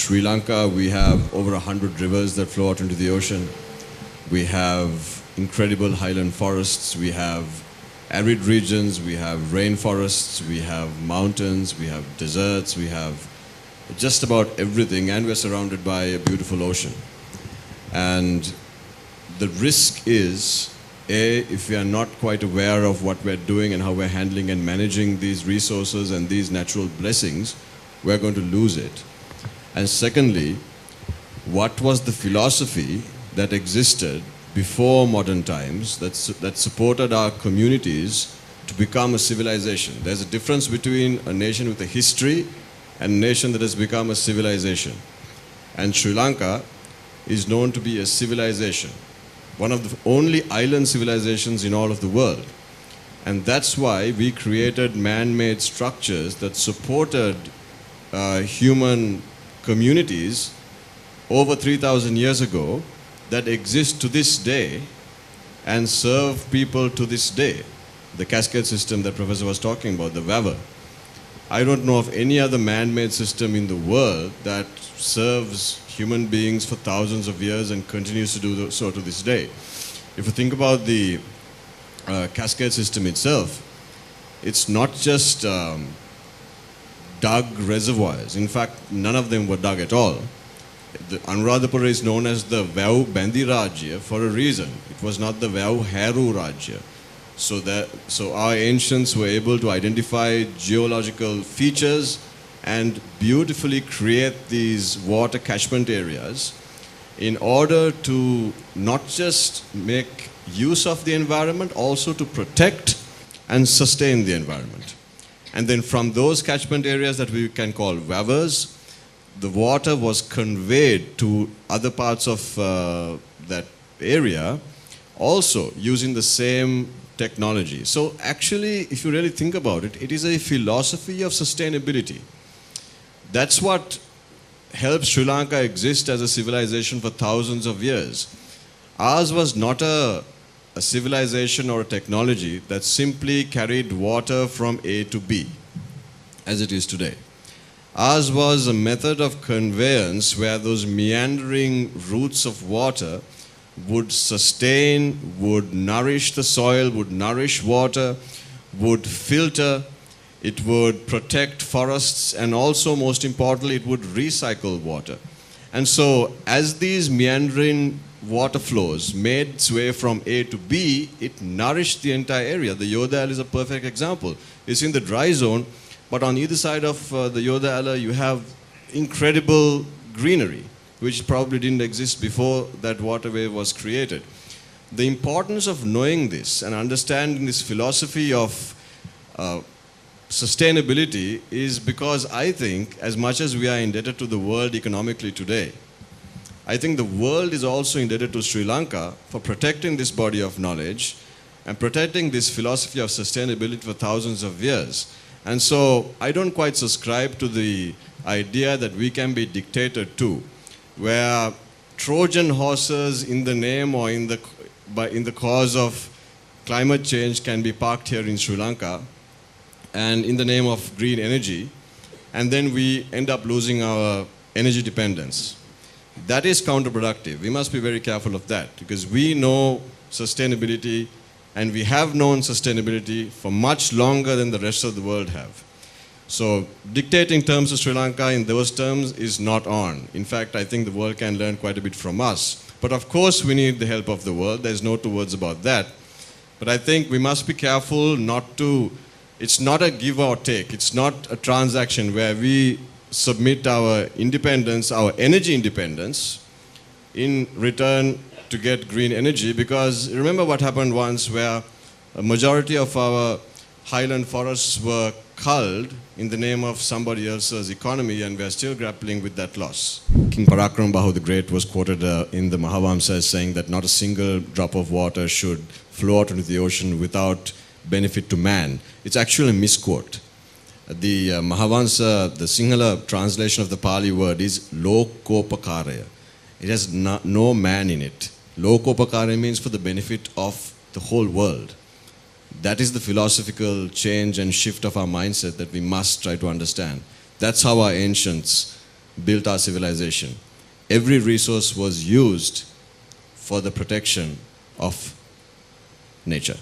Sri Lanka, we have over 100 rivers that flow out into the ocean. We have incredible highland forests. We have arid regions. We have rainforests. We have mountains. We have deserts. We have just about everything. And we're surrounded by a beautiful ocean. And the risk is, if we are not quite aware of what we're doing and how we're handling and managing these resources and these natural blessings, we're going to lose it. And secondly, what was the philosophy that existed before modern times that supported our communities to become a civilization? There's a difference between a nation with a history and a nation that has become a civilization. And Sri Lanka is known to be a civilization, one of the only island civilizations in all of the world. And that's why we created man-made structures that supported human communities over 3,000 years ago that exist to this day and serve people to this day. The cascade system that Professor was talking about, the Waver. I don't know of any other man-made system in the world that serves human beings for thousands of years and continues to do so to this day. If you think about the cascade system itself, it's not just dug reservoirs. In fact, none of them were dug at all. The Anuradhapura is known as the Vayu Bandi Rajya for a reason. It was not the Vayu Heru Rajya. So our ancients were able to identify geological features and beautifully create these water catchment areas in order to not just make use of the environment, also to protect and sustain the environment. And then from those catchment areas that we can call Wavers, the water was conveyed to other parts of that area, also using the same technology. So actually, if you really think about it, it is a philosophy of sustainability. That's what helped Sri Lanka exist as a civilization for thousands of years. Ours was not a civilization or a technology that simply carried water from A to B, as it is today. Ours was a method of conveyance where those meandering roots of water would sustain, would nourish the soil, would nourish water, would filter, it would protect forests, and also, most importantly, it would recycle water. And so, as these meandering water flows made its way from A to B, it nourished the entire area. The Yodayala is a perfect example. It's in the dry zone, but on either side of the Yodayala, you have incredible greenery, which probably didn't exist before that waterway was created. The importance of knowing this and understanding this philosophy of sustainability is because I think, as much as we are indebted to the world economically today, I think the world is also indebted to Sri Lanka for protecting this body of knowledge and protecting this philosophy of sustainability for thousands of years. And so I don't quite subscribe to the idea that we can be dictated to, where Trojan horses in the name or in the cause of climate change can be parked here in Sri Lanka and in the name of green energy, and then we end up losing our energy dependence. That is counterproductive. We must be very careful of that because we know sustainability and we have known sustainability for much longer than the rest of the world have. So dictating terms to Sri Lanka in those terms is not on. In fact, I think the world can learn quite a bit from us. But of course, we need the help of the world. There's no two words about that. But I think we must be careful not to, it's not a give or take. It's not a transaction where we submit our independence, our energy independence, in return to get green energy. Because remember what happened once where a majority of our highland forests were culled in the name of somebody else's economy, and we're still grappling with that loss. King Parakram Bahu the Great was quoted in the Mahavamsa as saying that not a single drop of water should flow out into the ocean without benefit to man. It's actually a misquote. The Mahavamsa, the Sinhala translation of the Pali word is Lokopakaraya. It has no man in it. Lokopakaraya means for the benefit of the whole world. That is the philosophical change and shift of our mindset that we must try to understand. That's how our ancients built our civilization. Every resource was used for the protection of nature.